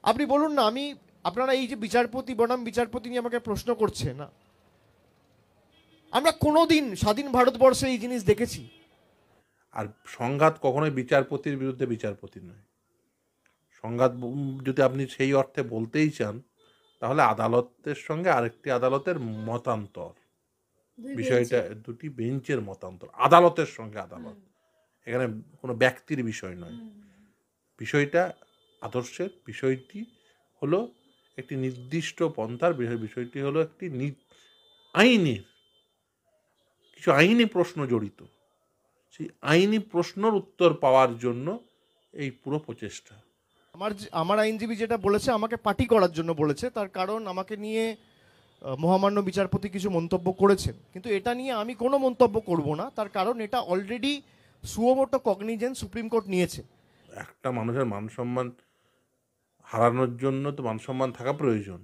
আপনি বলুন না, আপনারা এই যে বিচারপতি বনাম বিচারপতি নিয়ে আমাকে প্রশ্ন করছে না, আমরা কোনোদিন স্বাধীন ভারতবর্ষে এই জিনিস দেখেছি? আর সংঘাত কখনোই বিচারপতির বিরুদ্ধে বিচারপতি নয়। সংঘাত যদি আপনি সেই অর্থে বলতেই চান, তাহলে আদালতের সঙ্গে আরেকটি আদালতের মতান্তর, বিষয়টা দুটি বেঞ্চের মতান্তর, আদালতের সঙ্গে আদালত, এখানে কোনো ব্যক্তির বিষয় নয়। বিষয়টা আদর্শের, বিষয়টি হলো একটি নির্দিষ্ট পন্থার, বিষয়টি হলো একটি আইনের কিছু আইনি প্রশ্ন জড়িত। সেই আইনি প্রশ্নের উত্তর পাওয়ার জন্য এই পুরো প্রচেষ্টা। আমার আইনজীবী যেটা বলেছে, আমাকে পার্টি করার জন্য বলেছে, তার কারণ আমাকে নিয়ে মহামান্য বিচারপতি কিছু মন্তব্য করেছেন, কিন্তু এটা নিয়ে আমি কোনো মন্তব্য করব না, তার কারণ এটা already suo motu cognisance supreme court নিয়েছে। একটা মানুষের মান সম্মান হারানোর জন্য তো মান সম্মান থাকা প্রয়োজন।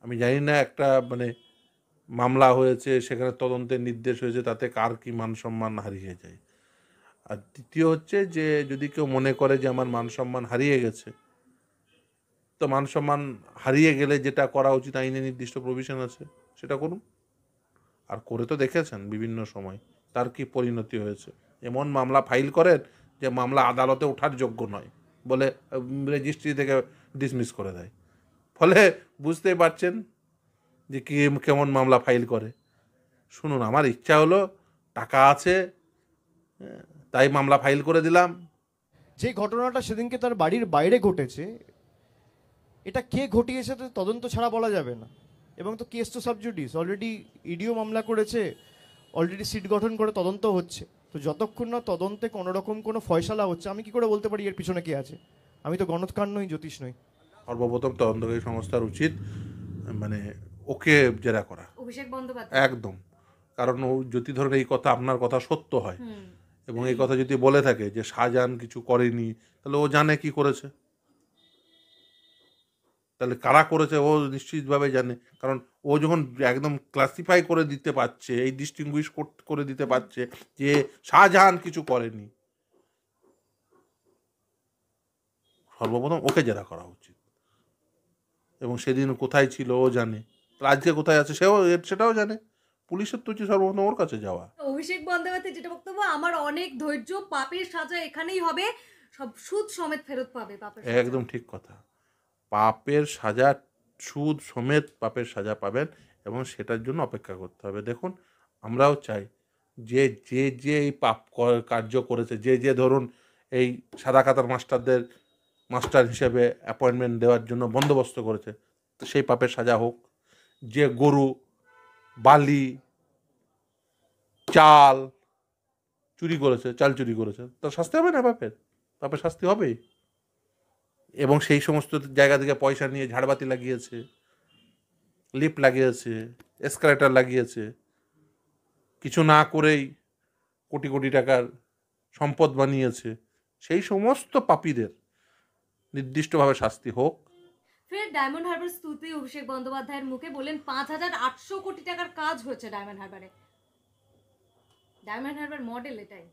আমি জানি না একটা মামলা হয়েছে, সেখানে তদন্তের নির্দেশ হয়েছে, তাতে কার কি মান সম্মান হারিয়ে যায়। আর দ্বিতীয় হচ্ছে যে যদি কেউ মনে করে যে আমার মান সম্মান হারিয়ে গেছে, তো মান সম্মান হারিয়ে গেলে যেটা করা উচিত, আইনে নির্দিষ্ট প্রভিশন আছে, সেটা করুন। আর করে তো দেখেছেন বিভিন্ন সময় তার কি পরিণতি হয়েছে। এমন মামলা ফাইল করেন যে মামলা আদালতে ওঠার যোগ্য নয় বলে রেজিস্ট্রি থেকে ডিসমিস করে দেয়। ফলে বুঝতেই পারছেন যে কি কেমন মামলা ফাইল করে। শুনুন, আমার ইচ্ছা হলো, টাকা আছে, তাই মামলা ফাইল করে দিলাম। যে ঘটনাটা সেদিনকে তার বাড়ির বাইরে ঘটেছে, এটা কে ঘটিয়েছে তো তদন্ত ছাড়া বলা যাবে না। এবং তো কেস তো সাবজুডিস, অলরেডি ইডিও মামলা করেছে, অলরেডি সিট গঠন করে তদন্ত হচ্ছে। তো যতক্ষণ না তদন্তে কোনো রকম কোনো ফয়সালা হচ্ছে, আমি কি করে বলতে পারি এর পিছনে কে আছে? আমি তো গণৎকার নই, জ্যোতিষ নই। সর্বপ্রথম তদন্তকারী সংস্থার উচিত ওকে জেরা করা, অভিষেক বন্দ্যোপাধ্যায় একদম। কারণ ও যদি ধরেন এই কথা, আপনার কথা সত্য হয়, এবং এই কথা যদি বলে থাকে যে শাহজাহান কিছু করেনি, তাহলে ও জানে কি করেছে, তাহলে কারা করেছে ও নিশ্চিতভাবে জানে। কারণ ও যখন একদম ক্লাসিফাই করে দিতে পারছে, এই ডিস্টিংগুইশ করে দিতে পারছে যে শাহজাহান কিছু করেনি, সর্বপ্রথম ওকে জেরা করা উচিত। এবং সেদিন কোথায় ছিল ও জানে, আজকে কোথায় আছে সেটাও জানে। পুলিশের তো উচিত সর্বপ্রথম ওর কাছে যাওয়া। অভিষেক বন্দ্যোপাধ্যায় যেটা বক্তব্য, আমার অনেক ধৈর্য, পাপের সাজা এখানেই হবে, সব সুদ সমেত ফেরত পাবে। পাপের একদম ঠিক কথা। পাপের সাজা, সুদ সমেত পাপের সাজা পাবেন, এবং সেটার জন্য অপেক্ষা করতে হবে। দেখুন, আমরাও চাই যে যে যে এই পাপ কার্য করেছে, যে যে ধরুন এই সাদা কাতার মাস্টারদের মাস্টার হিসেবে অ্যাপয়েন্টমেন্ট দেওয়ার জন্য বন্দোবস্ত করেছে, তো সেই পাপের সাজা হোক। যে গরু, বালি, চাল চুরি করেছে, চাল চুরি করেছে, তার শাস্তি হবে না? পাপের শাস্তি হবেই। এবং সেই সমস্ত জায়গা থেকে পয়সা নিয়ে ঝাড়বাতি লাগিয়েছে, লিফট লাগিয়েছে, এসকালেটার লাগিয়েছে, কিছু না করেই কোটি কোটি টাকার সম্পদ বানিয়েছে, সেই সমস্ত পাপীদের নির্দিষ্টভাবে শাস্তি হোক। ফের ডায়মন্ড হারবার স্তুতি অভিষেক বন্দ্যোপাধ্যায়ের মুখে, বললেন 5,800 কোটি টাকার কাজ হয়েছে ডায়মন্ড হারবারে। ডায়মন্ড হারবার মডেল এটাই।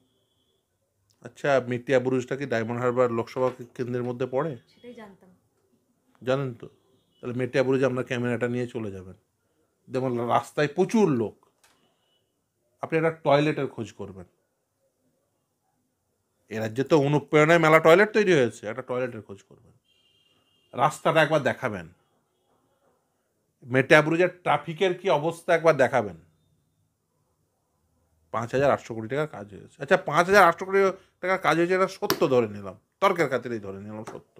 আচ্ছা, মেটিয়া বুরুজটা কি ডায়মন্ড হারবার লোকসভা কেন্দ্রের মধ্যে পড়ে? সেটাই জানতাম। জানেন তো? তাহলে মেটিয়া বুরুজে আপনার ক্যামেরাটা নিয়ে চলে যাবেন, যেমন রাস্তায় প্রচুর লোক, আপনি একটা টয়লেটের খোঁজ করবেন। এ রাজ্যে তো অনুপ্রেরণায় মেলা টয়লেট তৈরি হয়েছে, একটা টয়লেটের খোঁজ করবেন, রাস্তাটা একবার দেখাবেন, মেটিয়া বুরুজের ট্রাফিকের কি অবস্থা একবার দেখাবেন। 5,800 কোটি টাকার কাজ হয়েছে। আচ্ছা, 5,800 কোটি টাকার কাজ হয়েছে, এটা সত্য ধরে নিলাম, তর্কের খাতিরেই ধরে নিলাম সত্য।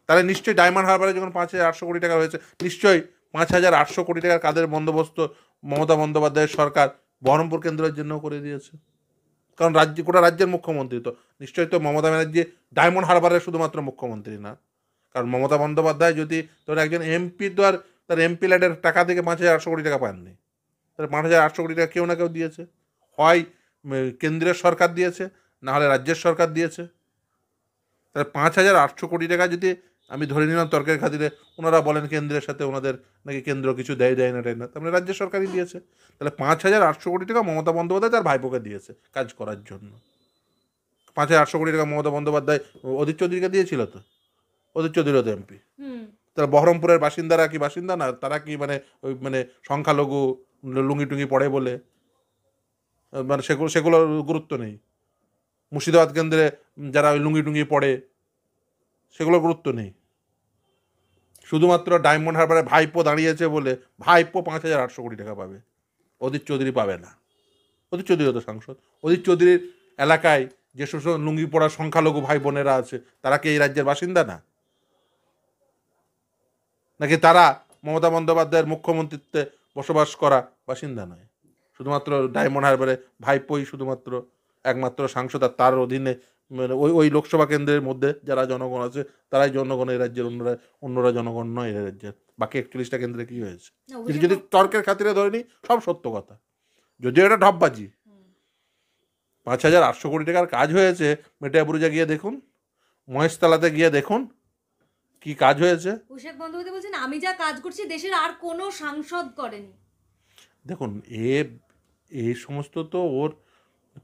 তাহলে নিশ্চয়ই ডায়মন্ড হারবারে যখন 5,800 কোটি টাকা হয়েছে, নিশ্চয়ই 5,800 কোটি টাকার কাজের বন্দোবস্ত মমতা বন্দ্যোপাধ্যায়ের সরকার বহরমপুর কেন্দ্রের জন্য করে দিয়েছে। কারণ গোটা রাজ্যের মুখ্যমন্ত্রী তো, নিশ্চয়ই তো মমতা ব্যানার্জি ডায়মন্ড হারবারের শুধুমাত্র মুখ্যমন্ত্রী না। কারণ মমতা বন্দ্যোপাধ্যায় যদি ধর একজন এমপি, তো আর তার এমপি ল্যাডের টাকা থেকে 5,800 কোটি টাকা পাননি, তাহলে 5,800 কোটি টাকা কেউ না কেউ দিয়েছে। হয় কেন্দ্রের সরকার দিয়েছে, না হলে রাজ্যের সরকার দিয়েছে। তাহলে 5,800 কোটি টাকা যদি আমি ধরে নিলাম তর্কের খাতিরে, ওনারা বলেন কেন্দ্রের সাথে ওনাদের নাকি কেন্দ্র কিছু দেয় না, তার মানে রাজ্য সরকারই দিয়েছে। তাহলে 5,800 কোটি টাকা মমতা বন্দ্যোপাধ্যায় তার ভাইপোকে দিয়েছে কাজ করার জন্য। 5,800 কোটি টাকা মমতা বন্দ্যোপাধ্যায় অধীর চৌধুরীকে দিয়েছিল তো, অধীর চৌধুরী তো এমপি। হুম। তারা বহরমপুরের বাসিন্দারা কি বাসিন্দা না? তারা কি মানে ওই মানে সংখ্যালঘু লুঙ্গি টুঙ্গি পড়ে বলে মানে সেগুলোর গুরুত্ব নেই? মুর্শিদাবাদ কেন্দ্রে যারা ওই লুঙ্গি টুঙ্গি পড়ে সেগুলোর গুরুত্ব নেই? শুধুমাত্র ডায়মন্ড হারবারে ভাইপো দাঁড়িয়েছে বলে ভাইপো 5,800 কোটি টাকা পাবে, অধীর চৌধুরী পাবে না। অধীর চৌধুরী তো সাংসদ। অধীর চৌধুরীর এলাকায় যে সমস্ত লুঙ্গি পড়া সংখ্যালঘু ভাই বোনেরা আছে তারা কি এই রাজ্যের বাসিন্দা না? নাকি তারা মমতা বন্দ্যোপাধ্যায়ের মুখ্যমন্ত্রীত্বে বসবাস করা বাসিন্দা নয়? শুধুমাত্র ডায়মন্ড হারবারে ভাইপোই শুধুমাত্র একমাত্র সাংসদ, আর তার অধীনে মানে ওই লোকসভা কেন্দ্রের মধ্যে যারা জনগণ আছে তারাই জনগণ, এই রাজ্যের অন্যরা জনগণ নয় এই রাজ্যের। বাকি 41টা কেন্দ্রে কি হয়েছে? না, কিন্তু অভিষেক যদি তর্কের খাতিরে ধরে নিই, সব সত্য কথা, যদিও এটা ঢপবাজি। 5,800 কোটি টাকার কাজ হয়েছে। মেটিয়াবুরুজা গিয়ে দেখুন, মহেশতলাতে গিয়ে দেখুন কি কাজ হয়েছে। অভিষেক বন্দ্যোপাধ্যায় বলছেন আমি যা কাজ করছি দেশের আর কোনো সাংসদ করেনি। দেখুন এই সমস্ত তো ওর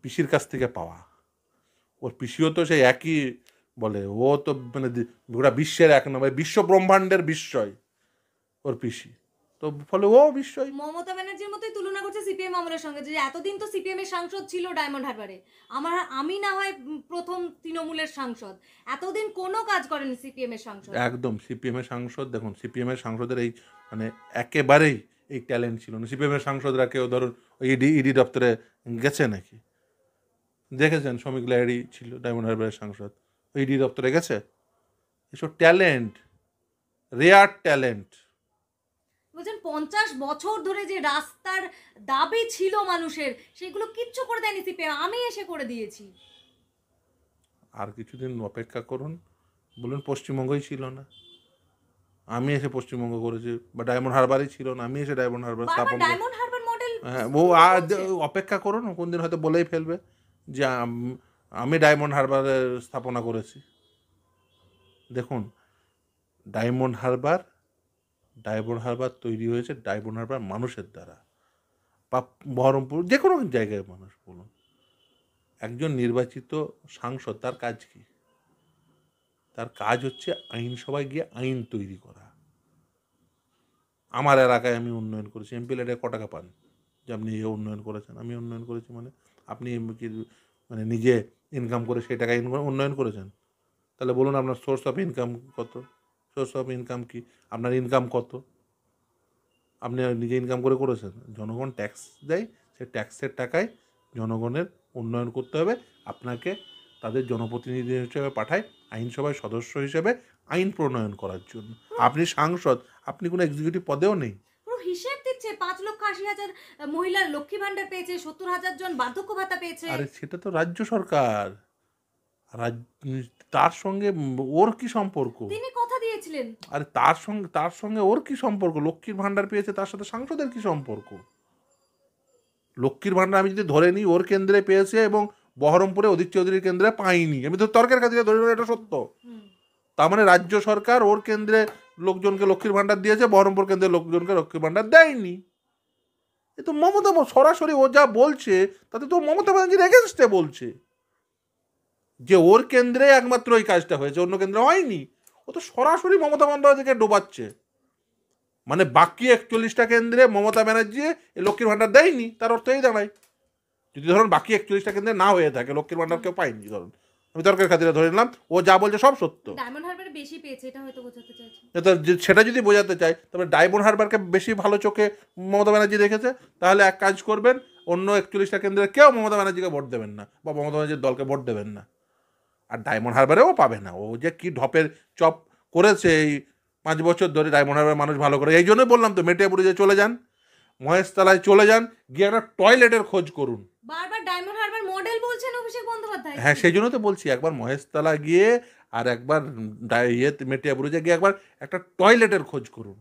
পিসির কাছ থেকে পাওয়া। ওর পিসিও তো সেই একই বলে, ও তো মানে গোটা বিশ্বের এক নম্বর, বিশ্ব ব্রহ্মাণ্ডের বিস্ময় ওর পিসি, তো ফলে ও বিস্ময়। মমতা ব্যানার্জির মতোই তুলনা করছে সিপিএম আমলের সঙ্গে, যে এতদিন তো সিপিএম এর সাংসদ ছিল ডায়মন্ড হারবারে, আমি না হয় প্রথম তৃণমূলের সাংসদ, এতদিন কোনো কাজ করেনি সিপিএম এর সাংসদ। একদম সিপিএম এর সাংসদ, দেখুন সিপিএম এর সাংসদের এই মানে একেবারেই এই ট্যালেন্ট ছিল না। সিপিএম এর সাংসদরা কেউ ধরুন ওই ইডি দপ্তরে গেছে নাকি? দেখেছেন শ্রমিক লাহিড়ী ছিল ডায়মন্ড হারবারের সাংসদ, ইডি দপ্তরে গেছে? এসব ট্যালেন্ট, রেয়ার ট্যালেন্ট। বলছেন 50 বছর ধরে যে রাস্তার দাবি ছিল মানুষের, সেগুলো কিচ্ছু করে দেয়নি সিপিএম, আমি এসে করে দিয়েছি। আর কিছুদিন অপেক্ষা করুন, বলুন পশ্চিমবঙ্গই ছিল না, আমি এসে পশ্চিমবঙ্গ করেছি, বা ডায়মন্ড হারবারই ছিল না, আমি এসে ডায়মন্ড হারবার বারবার স্থাপন করেছি। Diamond Harbour model. হ্যাঁ, ও আর অপেক্ষা করুন, কোন দিন হয়তো বলেই ফেলবে যে আমি ডায়মন্ড হারবারের স্থাপনা করেছি। দেখুন ডায়মন্ড হারবার তৈরি হয়েছে ডায়মন্ড হারবার মানুষের দ্বারা, বা বহরমপুর যে কোনো জায়গায় মানুষ বলুন। একজন নির্বাচিত সাংসদ তার কাজ কি? তার কাজ হচ্ছে আইনসভায় গিয়ে আইন তৈরি করা। আমার এলাকায় আমি উন্নয়ন করেছি, এমপি লেডে ক টাকা পান যে আপনি এ উন্নয়ন করেছেন? আমি উন্নয়ন করেছি মানে আপনি কি মানে নিজে ইনকাম করে সেই টাকা উন্নয়ন করেছেন? তাহলে বলুন আপনার সোর্স অফ ইনকাম কত? সোর্স অফ ইনকাম কি? আপনার ইনকাম কত? আপনি নিজে ইনকাম করে করেছেন? জনগণ ট্যাক্স দেয়, সেই ট্যাক্সের টাকায় জনগণের উন্নয়ন করতে হবে। আপনাকে তাদের জনপ্রতিনিধি হিসেবে পাঠায় আইনসভায় সদস্য হিসেবে আইন প্রণয়ন করার জন্য। আপনি সাংসদ, আপনি কোনো এক্সিকিউটিভ পদেও নেই। পুরো হিসেব দিচ্ছে, 5,80,000 মহিলার লক্ষ্মী ভান্ডার পেয়েছে, 70,000 জন বার্ধক্য ভাতা পেয়েছে। আরে সেটা তো রাজ্য সরকার, তার সঙ্গে ওর কি সম্পর্ক? তিনি কথা দিয়েছিলেন। আরে তার সঙ্গে ওর কি সম্পর্ক? লক্ষ্মীর ভান্ডার পেয়েছে, তার সাথে সাংসদের কি সম্পর্ক? লক্ষ্মীর ভান্ডার আমি যদি ধরে নিই ওর কেন্দ্রে পেয়েছে এবং বহরমপুরে অধীর চৌধুরীর কেন্দ্রে পাইনি, আমি তো তর্কের খাতিরে ধরে নিই এটা সত্য। তার মানে রাজ্য সরকার ওর কেন্দ্রে লোকজনকে লক্ষ্মীর ভান্ডার দিয়েছে, বহরমপুর কেন্দ্রে লোকজনকে লক্ষ্মীর ভান্ডার দেয়নি। এ তো মমতা সরাসরি ও যা বলছে তাতে তো মমতা ব্যানার্জির এগেনস্টে বলছে যে ওর কেন্দ্রে একমাত্র এই কাজটা হয়েছে, অন্য কেন্দ্রে হয়নি। ও তো সরাসরি মমতা বন্দ্যোপাধ্যায়কে ডোবাচ্ছে। মানে বাকি 41টা কেন্দ্রে মমতা ব্যানার্জি লক্ষ্মীর ভান্ডার দেয়নি, তার অর্থ এই দাঁড়ায়। যদি ধরুন বাকি 41টা কেন্দ্রে না হয়ে থাকে, লক্ষ্মীর ভান্ডার কেউ পায়নি, ধরুন আমি তর্কের খাতিরে ধরে নিলাম ও যা বলছে সব সত্য, ডায়মন্ড হারবারে বেশি পেয়েছে, এটা হয়তো বোঝাতে চাইছে। সেটা যদি বোঝাতে চাই তবে ডায়মন্ড হারবারকে বেশি ভালো চোখে মমতা ব্যানার্জি দেখেছে। তাহলে এক কাজ করবেন, অন্য 41টা কেন্দ্রে কেউ মমতা ব্যানার্জিকে ভোট দেবেন না, বা মমতা ব্যানার্জির দলকে ভোট দেবেন না। আর ডায়মন্ড হারবারেও পাবে না। ও যে কি ঢপের চপ করেছে এই 5 বছর ধরে ডায়মন্ড হারবার মানুষ ভালো করে। এই জন্যই বললাম তো মেটিয়াপুরে চলে যান, মহেশতলায় চলে যান, গিয়ে একটা টয়লেটের খোঁজ করুন। বারবার ডায়মন্ড হারবার মডেল বলছেন অভিষেক বন্দ্যোপাধ্যায়। হ্যাঁ, সেই জন্য তো বলছি একবার মহেশতলা গিয়ে আর একবার মেটিয়াপুরে গিয়ে একবার একটা টয়লেটের খোঁজ করুন।